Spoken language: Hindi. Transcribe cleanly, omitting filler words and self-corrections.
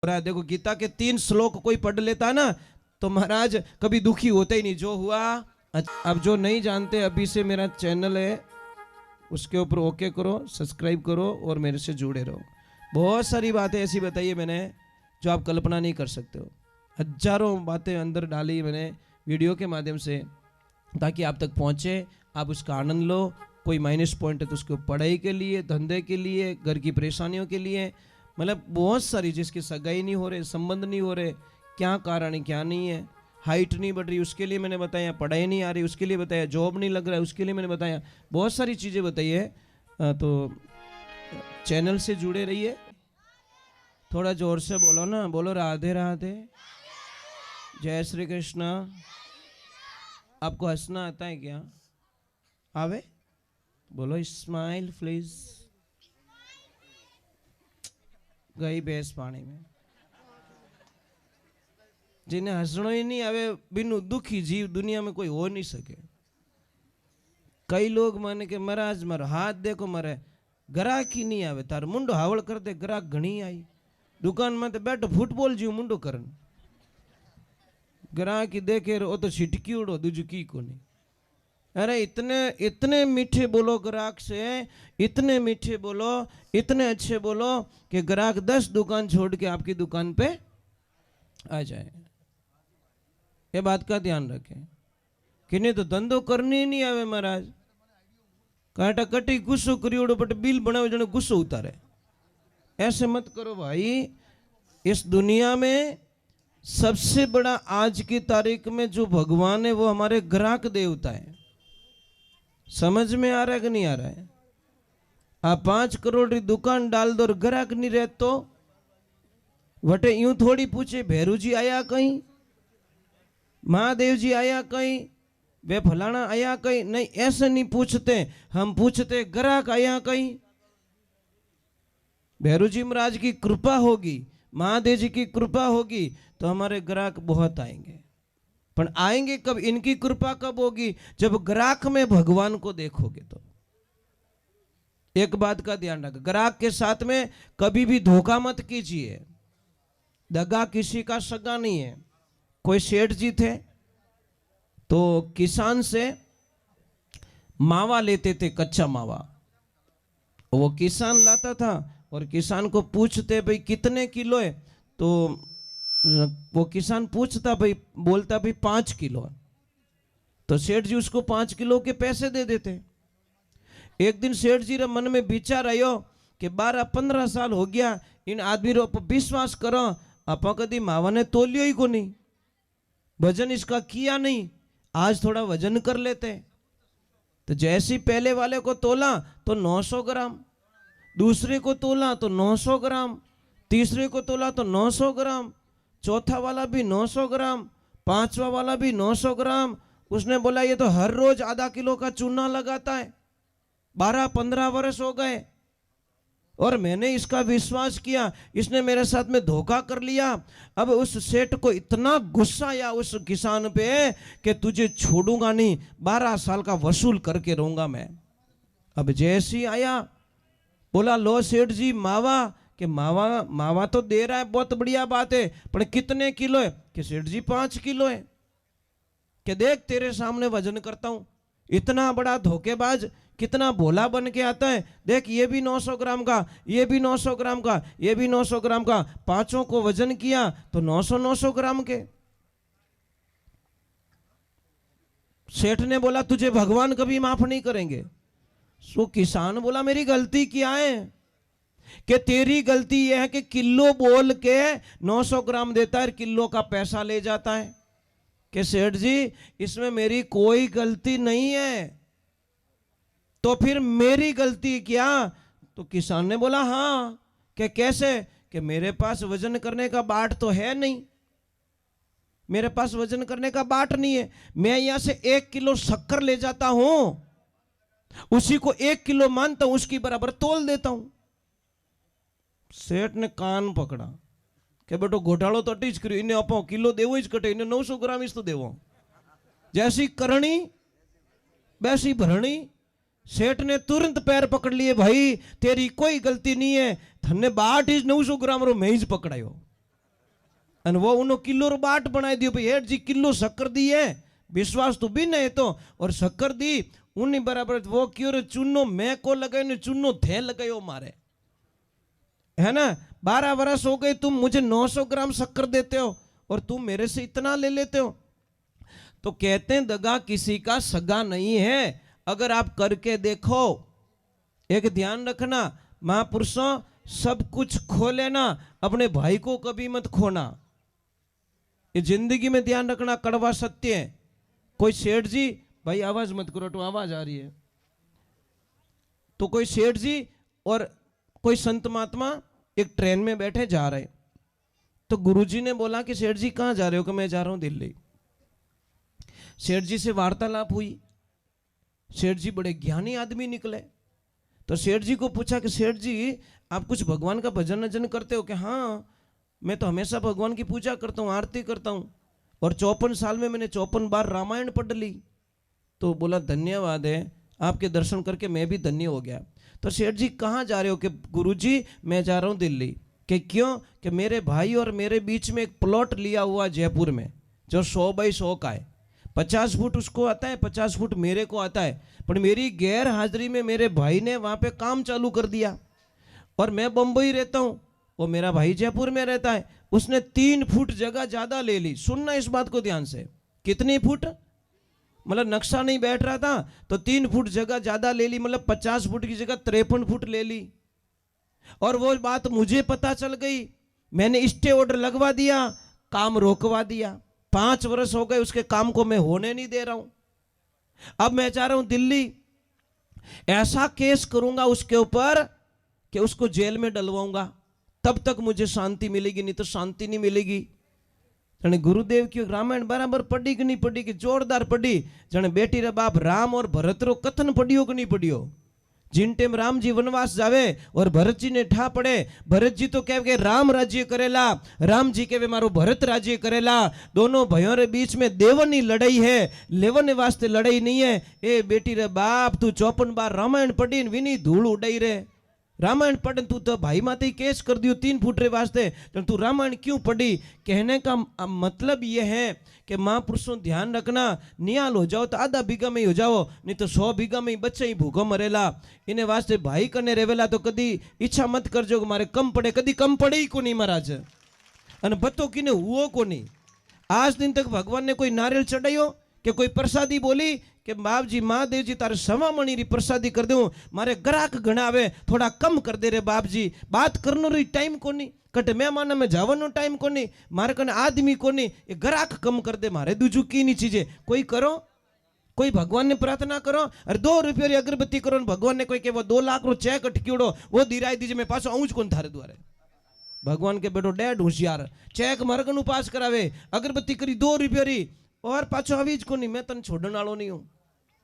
रहा है। देखो गीता के 3 श्लोक कोई पढ़ लेता ना तो महाराज कभी दुखी होते ही नहीं। जो हुआ। अब जो नहीं जानते अभी से मेरा चैनल है उसके ऊपर ओके करो, सब्सक्राइब करो और मेरे से जुड़े रहो। बहुत सारी बातें ऐसी बताई है मैंने जो आप कल्पना नहीं कर सकते हो। हजारों बातें अंदर डाली मैंने वीडियो के माध्यम से ताकि आप तक पहुंचे, आप उसका आनंद लो। कोई माइनस पॉइंट है तो उसको पढ़ाई के लिए, धंधे के लिए, घर की परेशानियों के लिए, मतलब बहुत सारी, जिसकी सगाई नहीं हो रहे, संबंध नहीं हो रहे, क्या कारण है क्या नहीं है, हाइट नहीं बढ़ रही उसके लिए मैंने बताया, पढ़ाई नहीं आ रही उसके लिए बताया, जॉब नहीं लग रहा है उसके लिए मैंने बताया, बहुत सारी चीज़ें बताई है। तो चैनल से जुड़े रहिए। थोड़ा जोर से बोलो ना, बोलो राधे राधे, जय श्री कृष्ण। आपको हंसना आता है क्या? आवे? बोलो स्माइल प्लीज। गई भैंस पानी में। जिन्हें हंसनो ही नहीं आवे, बिनु दुखी जीव दुनिया में कोई हो नहीं सके। कई लोग माने के महाराज मारो हाथ देखो मारे ग्राहक ही नहीं आवे, तार मुंडो हावड़ कर दे, ग्राहक घणी आई दुकान में तो बैठो फुटबॉल जीव मुंडो करन, ग्राहक ही देखे वो तो छिटकी उड़ो दूजू की को नहीं। अरे इतने इतने मीठे बोलो ग्राहक से, इतने मीठे बोलो, इतने अच्छे बोलो कि ग्राहक 10 दुकान छोड़ के आपकी दुकान पे आ जाए। ये बात का ध्यान रखें कि नहीं तो धंधो करनी ही नहीं आवे महाराज। काटा कटी गुस्सो करियोड़ो बट बिल बनावे जने गुस्सो उतारे। ऐसे मत करो भाई। इस दुनिया में सबसे बड़ा आज की तारीख में जो भगवान है वो हमारे ग्राहक देवता है। समझ में आ रहा है कि नहीं आ रहा है? आप 5 करोड़ की दुकान डाल दो और ग्राहक नहीं रहे तो वटे यूं थोड़ी पूछे भैरू जी आया कहीं, महादेव जी आया कहीं, वे फलाना आया कहीं, नहीं ऐसे नहीं पूछते। हम पूछते ग्राहक आया कहीं। भैरू जी महाराज की कृपा होगी, महादेव जी की कृपा होगी तो हमारे ग्राहक बहुत आएंगे। पर आएंगे कब? इनकी कृपा कब होगी? जब ग्राहक में भगवान को देखोगे तो। एक बात का ध्यान रखो, ग्राहक के साथ में कभी भी धोखा मत कीजिए। दगा किसी का सगा नहीं है। कोई सेठ जी थे तो किसान से मावा लेते थे, कच्चा मावा। वो किसान लाता था और किसान को पूछते भाई कितने किलो है, तो वो किसान पूछता भाई, बोलता भाई 5 किलो है। तो सेठ जी उसको 5 किलो के पैसे दे देते। एक दिन सेठ जी रे मन में विचार आयो कि 12-15 साल हो गया इन आदमी रो पर विश्वास करो, आप कदी मावा ने तोलियो ही को नहीं, वजन इसका किया नहीं, आज थोड़ा वजन कर लेते। तो जैसे पहले वाले को तोला तो 900 ग्राम, दूसरे को तोला तो 900 ग्राम, तीसरे को तोला तो 900 ग्राम, चौथा वाला भी 900 ग्राम, 5वां वाला भी 900 ग्राम। उसने बोला ये तो हर रोज आधा किलो का चूना लगाता है, 12-15 वर्ष हो गए और मैंने इसका विश्वास किया, इसने मेरे साथ में धोखा कर लिया। अब उस सेठ को इतना गुस्सा आया उस किसान पे कि तुझे छोड़ूंगा नहीं, 12 साल का वसूल करके रहूंगा मैं। अब जैसे ही आया बोला लो सेठ जी मावा, कि मावा तो दे रहा है, बहुत बढ़िया बात है, पर कितने किलो है? कि सेठ जी 5 किलो है। कि देख तेरे सामने वजन करता हूं। इतना बड़ा धोखेबाज कितना भोला बन के आता है। देख ये भी 900 ग्राम का, ये भी 900 ग्राम का, ये भी 900 ग्राम का, पांचों को वजन किया तो 900 ग्राम के। सेठ ने बोला तुझे भगवान कभी माफ नहीं करेंगे। सो किसान बोला मेरी गलती क्या है? कि तेरी गलती यह है कि किलो बोल के 900 ग्राम देता है, किलो का पैसा ले जाता है। कि सेठ जी इसमें मेरी कोई गलती नहीं है, तो फिर मेरी गलती क्या? तो किसान ने बोला हाँ। कि कैसे? कि मेरे पास वजन करने का बाट तो है नहीं, मेरे पास वजन करने का बाट नहीं है। मैं यहां से 1 किलो शक्कर ले जाता हूं, उसी को 1 किलो मानता हूं, उसकी बराबर तोल देता हूं। सेठ ने कान पकड़ा कि बेटो घोटालो तो अटी ज कर्यो, इन्हें अपो किलो देवो ज कटे, इन्हें 900 ग्राम इस तो देवो। जैसी करणी वैसी भरणी। सेठ ने तुरंत पैर पकड़ लिए, भाई तेरी कोई गलती नहीं है, थने 900 ग्राम रो मैं ही पकड़ायो। अन वो उन्हों किलो रो बाट बनाई दियो भाई हेठ जी किलो शक्कर दी है विश्वास तो भी नहीं तो और शक्कर दी उन्हीं बराबर वो क्यों रे चूनो मैं को लगायो ने चूनो थे लगायो मारे है ना 12 वर्ष हो गए तुम मुझे 900 ग्राम शक्कर देते हो और तुम मेरे से इतना ले लेते हो। तो कहते हैं दगा किसी का सगा नहीं है, अगर आप करके देखो। एक ध्यान रखना महापुरुषों सब कुछ खो लेना अपने भाई को कभी मत खोना, ये जिंदगी में ध्यान रखना कड़वा सत्य है। कोई सेठ जी भाई आवाज मत करो तो आवाज आ रही है, तो कोई सेठ जी और कोई संत महात्मा एक ट्रेन में बैठे जा रहे, तो गुरुजी ने बोला कि सेठ जी कहाँ जा रहे हो? कि मैं जा रहा हूं दिल्ली। सेठ जी से वार्तालाप हुई, सेठ जी बड़े ज्ञानी आदमी निकले। तो सेठ जी को पूछा कि सेठ जी आप कुछ भगवान का भजन वजन करते हो? कि हाँ मैं तो हमेशा भगवान की पूजा करता हूँ, आरती करता हूँ, और 54 साल में मैंने 54 बार रामायण पढ़ ली। तो बोला धन्यवाद है, आपके दर्शन करके मैं भी धन्य हो गया। तो सेठ जी कहाँ जा रहे हो? कि गुरुजी मैं जा रहा हूँ दिल्ली। कि क्यों? कि मेरे भाई और मेरे बीच में एक प्लॉट लिया हुआ जयपुर में जो 100 बाई 100 का है। 50 फुट उसको आता है, 50 फुट मेरे को आता है, पर मेरी गैर हाजिरी में मेरे भाई ने वहाँ पे काम चालू कर दिया। और मैं बम्बई रहता हूँ, वो मेरा भाई जयपुर में रहता है, उसने 3 फुट जगह ज़्यादा ले ली। सुनना इस बात को ध्यान से, कितनी फुट? मतलब नक्शा नहीं बैठ रहा था तो 3 फुट जगह ज़्यादा ले ली, मतलब 50 फुट की जगह 53 फुट ले ली। और वो बात मुझे पता चल गई, मैंने स्टे ऑर्डर लगवा दिया, काम रोकवा दिया। 5 वर्ष हो गए उसके काम को मैं होने नहीं दे रहा हूं। अब मैं चाह रहा हूं दिल्ली ऐसा केस करूंगा उसके ऊपर कि उसको जेल में डलवाऊंगा, तब तक मुझे शांति मिलेगी, नहीं तो शांति नहीं मिलेगी। जने गुरुदेव की रामायण बराबर पढ़ी कि नहीं पढ़ी? कि जोरदार पढ़ी। जने बेटी रे बाप राम और भरत रो कथन पढ़ियो कि नहीं पढ़ियो? जिन टेम राम जी वनवास जावे और भरत जी ने ठा पड़े, भरत जी तो कहे राम राज्य करेला, राम जी कहे मारो भरत राज्य करेला। दोनों भाइयों रे बीच में देवनी लड़ाई है, लेवने वास्ते लड़ाई नहीं है। ए बेटी रे बाप तू 54 बार रामायण पढ़ी विनी धूल उड़ाई रे। रामायण पढ़ तू तो भाई माते ही केस कर दियो 3 फुट रे वास्ते, तो तू रामायण क्यों पढ़ी? कहने का मतलब यह है कि महापुरुषों ध्यान रखना, नियाल हो जाओ तो आधा बीघा में ही हो जाओ, नहीं तो 100 बीघा में ही बच्चे ही भूखो मरेला। इन्हें वास्ते भाई कने रेवेला तो कदी इच्छा मत करजो कि मारे कम पड़े, कदी कम पड़े ही को नहीं महाराज। अन बतो किने हुओ को नहीं। आज दिन तक भगवान ने कोई नारियल चढ़ायो कि कोई प्रसादी बोली कि बाप जी महादेव जी तारे 1.25 मणी री प्रसादी कर दूं, मारे ग्राहक घना आवे, थोड़ा कम कर दे रे बाप जी। बात करनो री टाइम कोनी, कटे मेहमान में जावनो टाइम कोनी, मारे कने आदमी कोनी, ये ग्राहक कम कर दे, मारे दूजू की नहीं चीजें कोई करो। कोई भगवान ने प्रार्थना करो, अरे 2 रुपये री अगरबत्ती करो, भगवान ने कोई के वो 2 लाख रो चेक अटक्योड़ो वो दिराई दीजिए, मैं पासो आऊं ज कोन थारे द्वारे। भगवान के बेटो डेड होशियार, चेक मरगन उपास करावे, अगरबत्ती करी 2 रुपये री और पाछो आवी ज कोनी, मैं तन छोड़न वालो नहीं हूं।